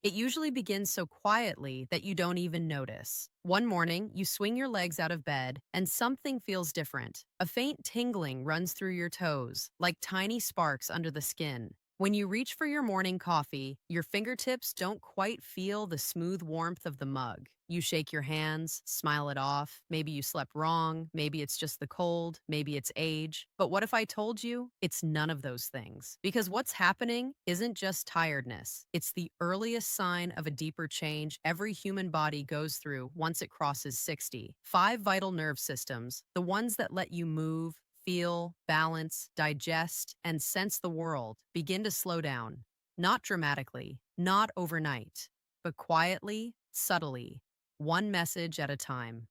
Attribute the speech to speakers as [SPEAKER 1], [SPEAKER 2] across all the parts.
[SPEAKER 1] It usually begins so quietly that you don't even notice. One morning, you swing your legs out of bed and something feels different. A faint tingling runs through your toes, like tiny sparks under the skin. When you reach for your morning coffee, your fingertips don't quite feel the smooth warmth of the mug. You shake your hands, smile it off. Maybe you slept wrong. Maybe it's just the cold. Maybe it's age. But what if I told you it's none of those things? Because what's happening isn't just tiredness, it's the earliest sign of a deeper change every human body goes through once it crosses 60. Five vital nerve systems, the ones that let you move, feel, balance, digest, and sense the world, begin to slow down. Not dramatically, not overnight, but quietly, subtly, one message at a time.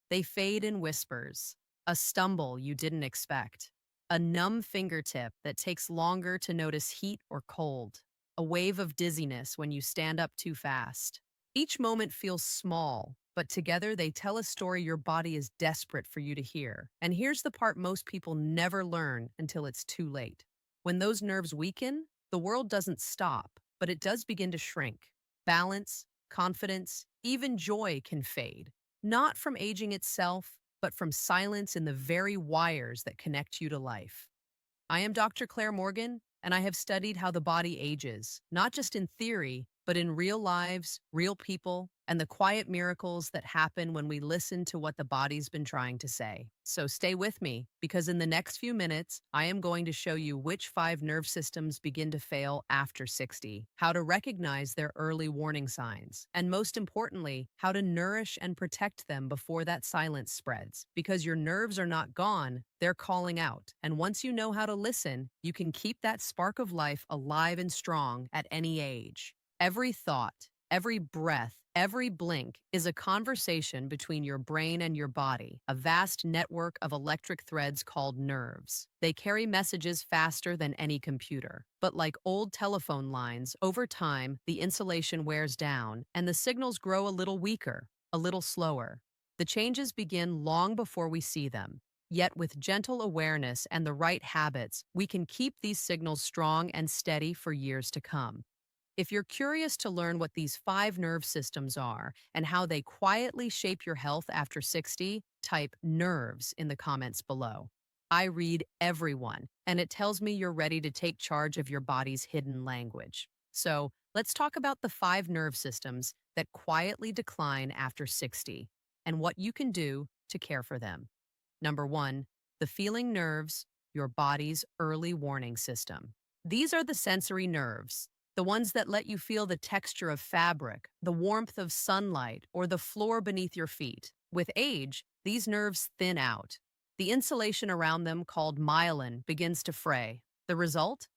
[SPEAKER 1] They fade in whispers, a stumble you didn't expect, a numb fingertip that takes longer to notice heat or cold, a wave of dizziness when you stand up too fast. Each moment feels small, but together they tell a story your body is desperate for you to hear. And here's the part most people never learn until it's too late. When those nerves weaken, the world doesn't stop, but it does begin to shrink. Balance, confidence, even joy can fade, not from aging itself, but from silence in the very wires that connect you to life. I am Dr. Claire Morgan, and I have studied how the body ages, not just in theory, but in real lives, real people, and the quiet miracles that happen when we listen to what the body's been trying to say. So stay with me, because in the next few minutes, I am going to show you which five nerve systems begin to fail after 60, how to recognize their early warning signs, and most importantly, how to nourish and protect them before that silence spreads. Because your nerves are not gone, they're calling out. And once you know how to listen, you can keep that spark of life alive and strong at any age. Every thought, every breath, every blink is a conversation between your brain and your body, a vast network of electric threads called nerves. They carry messages faster than any computer. But like old telephone lines, over time, the insulation wears down and the signals grow a little weaker, a little slower. The changes begin long before we see them. Yet with gentle awareness and the right habits, we can keep these signals strong and steady for years to come. If you're curious to learn what these five nerve systems are and how they quietly shape your health after 60, type nerves in the comments below. I read everyone, and it tells me you're ready to take charge of your body's hidden language. So let's talk about the five nerve systems that quietly decline after 60 and what you can do to care for them. Number one, the feeling nerves, your body's early warning system. These are the sensory nerves, the ones that let you feel the texture of fabric, the warmth of sunlight, or the floor beneath your feet. With age, these nerves thin out. The insulation around them, called myelin, begins to fray. The result?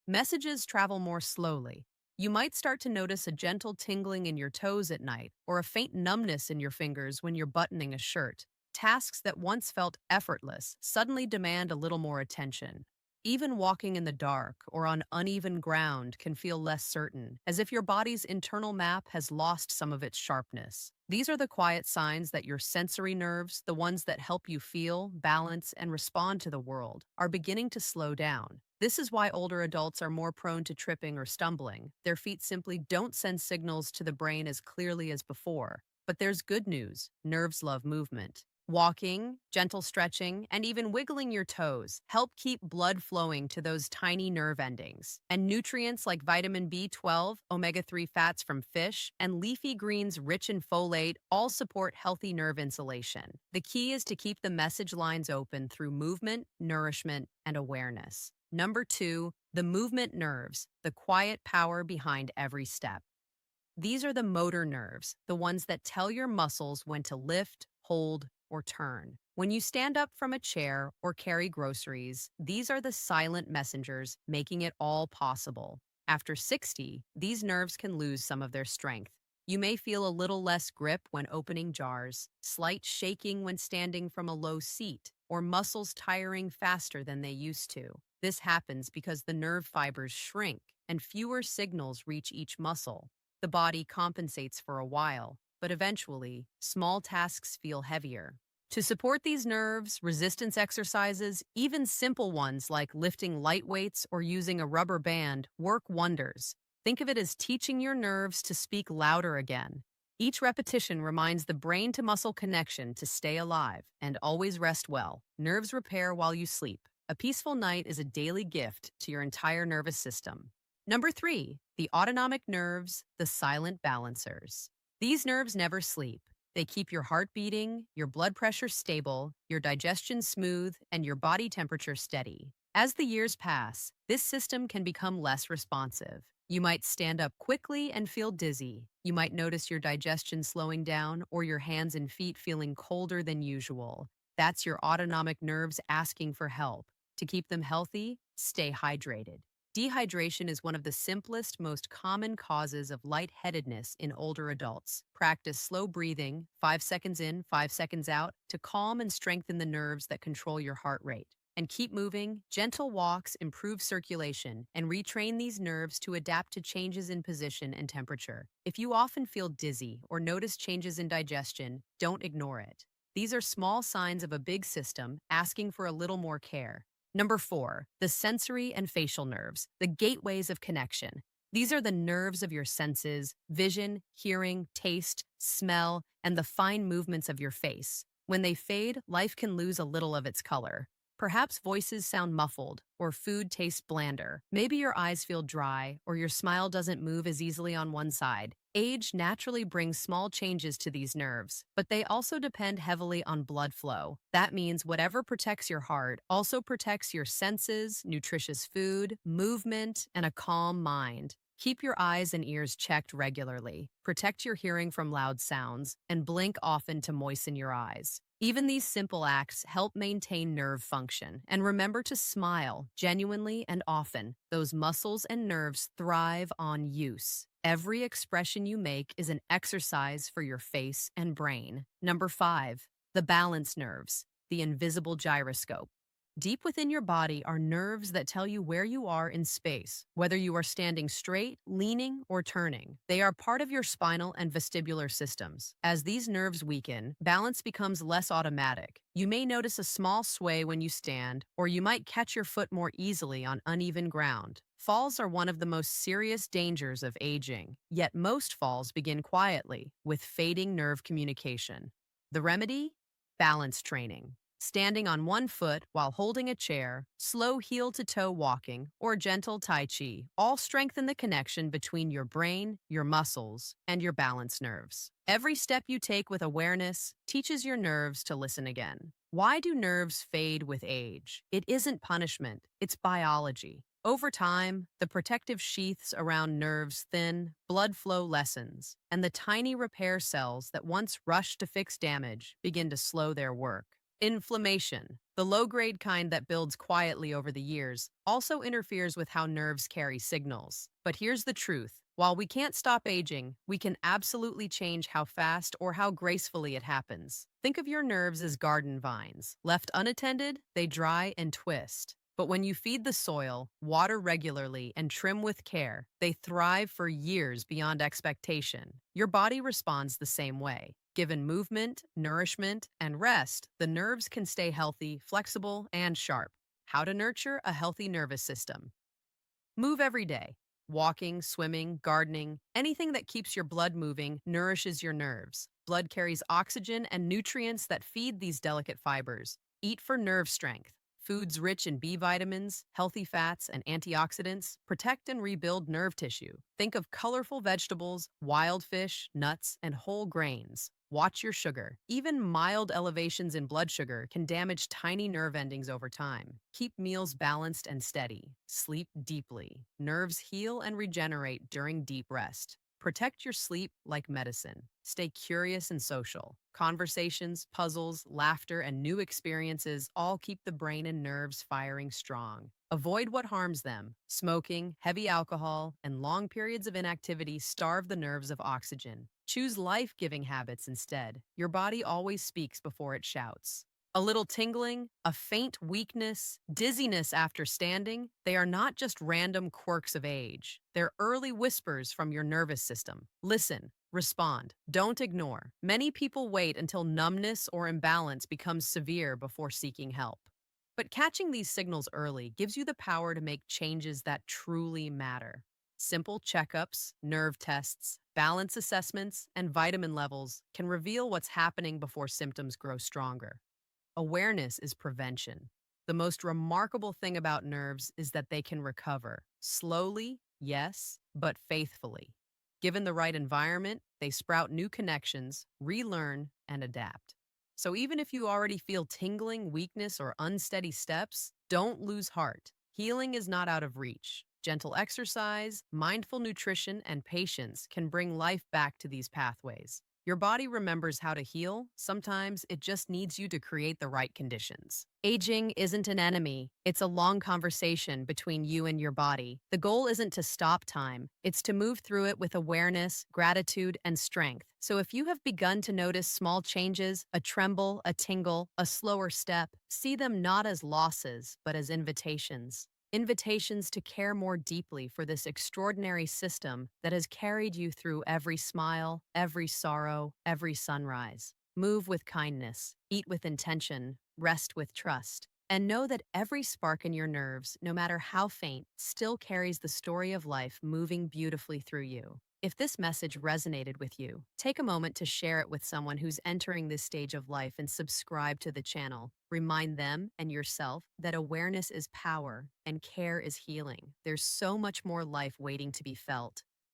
[SPEAKER 1] Messages travel more slowly. You might start to notice a gentle tingling in your toes at night, or a faint numbness in your fingers when you're buttoning a shirt. Tasks that once felt effortless suddenly demand a little more attention. Even walking in the dark or on uneven ground can feel less certain, as if your body's internal map has lost some of its sharpness. These are the quiet signs that your sensory nerves, the ones that help you feel, balance, and respond to the world, are beginning to slow down. This is why older adults are more prone to tripping or stumbling. Their feet simply don't send signals to the brain as clearly as before. But there's good news. Nerves love movement. Walking, gentle stretching, and even wiggling your toes help keep blood flowing to those tiny nerve endings. And nutrients like vitamin B12, omega-3 fats from fish, and leafy greens rich in folate all support healthy nerve insulation. The key is to keep the message lines open through movement, nourishment, and awareness. Number two, the movement nerves, the quiet power behind every step. These are the motor nerves, the ones that tell your muscles when to lift, hold, or turn. When you stand up from a chair or carry groceries, these are the silent messengers making it all possible. After 60, these nerves can lose some of their strength. You may feel a little less grip when opening jars, slight shaking when standing from a low seat, or muscles tiring faster than they used to. This happens because the nerve fibers shrink and fewer signals reach each muscle. The body compensates for a while, but eventually, small tasks feel heavier. To support these nerves, resistance exercises, even simple ones like lifting light weights or using a rubber band, work wonders. Think of it as teaching your nerves to speak louder again. Each repetition reminds the brain to muscle connection to stay alive and always rest well. Nerves repair while you sleep. A peaceful night is a daily gift to your entire nervous system. Number three, the autonomic nerves, the silent balancers. These nerves never sleep. They keep your heart beating, your blood pressure stable, your digestion smooth, and your body temperature steady. As the years pass, this system can become less responsive. You might stand up quickly and feel dizzy. You might notice your digestion slowing down or your hands and feet feeling colder than usual. That's your autonomic nerves asking for help. To keep them healthy, stay hydrated. Dehydration is one of the simplest, most common causes of lightheadedness in older adults. Practice slow breathing, 5 seconds in, 5 seconds out, to calm and strengthen the nerves that control your heart rate. And keep moving. Gentle walks improve circulation and retrain these nerves to adapt to changes in position and temperature. If you often feel dizzy or notice changes in digestion, don't ignore it. These are small signs of a big system asking for a little more care. Number four, the sensory and facial nerves, the gateways of connection. These are the nerves of your senses, vision, hearing, taste, smell, and the fine movements of your face. When they fade, life can lose a little of its color. Perhaps voices sound muffled, or food tastes blander. Maybe your eyes feel dry, or your smile doesn't move as easily on one side. Age naturally brings small changes to these nerves, but they also depend heavily on blood flow. That means whatever protects your heart also protects your senses, nutritious food, movement, and a calm mind. Keep your eyes and ears checked regularly. Protect your hearing from loud sounds, and blink often to moisten your eyes. Even these simple acts help maintain nerve function. And remember to smile genuinely and often. Those muscles and nerves thrive on use. Every expression you make is an exercise for your face and brain. Number five, the balance nerves, the invisible gyroscope. Deep within your body are nerves that tell you where you are in space, whether you are standing straight, leaning, or turning. They are part of your spinal and vestibular systems. As these nerves weaken, balance becomes less automatic. You may notice a small sway when you stand, or you might catch your foot more easily on uneven ground. Falls are one of the most serious dangers of aging, yet most falls begin quietly, with fading nerve communication. The remedy? Balance training. Standing on one foot while holding a chair, slow heel-to-toe walking, or gentle tai chi all strengthen the connection between your brain, your muscles, and your balance nerves. Every step you take with awareness teaches your nerves to listen again. Why do nerves fade with age? It isn't punishment, it's biology. Over time, the protective sheaths around nerves thin, blood flow lessens, and the tiny repair cells that once rushed to fix damage begin to slow their work. Inflammation, the low-grade kind that builds quietly over the years, also interferes with how nerves carry signals. But here's the truth. While we can't stop aging, we can absolutely change how fast or how gracefully it happens. Think of your nerves as garden vines. Left unattended, they dry and twist. But when you feed the soil, water regularly, and trim with care, they thrive for years beyond expectation. Your body responds the same way. Given movement, nourishment, and rest, the nerves can stay healthy, flexible, and sharp. How to nurture a healthy nervous system. Move every day. Walking, swimming, gardening, anything that keeps your blood moving nourishes your nerves. Blood carries oxygen and nutrients that feed these delicate fibers. Eat for nerve strength. Foods rich in B vitamins, healthy fats, and antioxidants protect and rebuild nerve tissue. Think of colorful vegetables, wild fish, nuts, and whole grains. Watch your sugar. Even mild elevations in blood sugar can damage tiny nerve endings over time. Keep meals balanced and steady. Sleep deeply. Nerves heal and regenerate during deep rest. Protect your sleep like medicine. Stay curious and social. Conversations, puzzles, laughter, and new experiences all keep the brain and nerves firing strong. Avoid what harms them. Smoking, heavy alcohol, and long periods of inactivity starve the nerves of oxygen. Choose life-giving habits instead. Your body always speaks before it shouts. A little tingling, a faint weakness, dizziness after standing, they are not just random quirks of age. They're early whispers from your nervous system. Listen, respond, don't ignore. Many people wait until numbness or imbalance becomes severe before seeking help. But catching these signals early gives you the power to make changes that truly matter. Simple checkups, nerve tests, balance assessments, and vitamin levels can reveal what's happening before symptoms grow stronger. Awareness is prevention. The most remarkable thing about nerves is that they can recover. Slowly, yes, but faithfully. Given the right environment, they sprout new connections, relearn, and adapt. So even if you already feel tingling, weakness, or unsteady steps, don't lose heart. Healing is not out of reach. Gentle exercise, mindful nutrition, and patience can bring life back to these pathways. Your body remembers how to heal. Sometimes it just needs you to create the right conditions. Aging isn't an enemy. It's a long conversation between you and your body. The goal isn't to stop time. It's to move through it with awareness, gratitude, and strength. So if you have begun to notice small changes, a tremble, a tingle, a slower step, see them not as losses, but as invitations. Invitations to care more deeply for this extraordinary system that has carried you through every smile, every sorrow, every sunrise. Move with kindness, eat with intention, rest with trust, and know that every spark in your nerves, no matter how faint, still carries the story of life moving beautifully through you. If this message resonated with you, take a moment to share it with someone who's entering this stage of life and subscribe to the channel. Remind them and yourself that awareness is power and care is healing. There's so much more life waiting to be felt.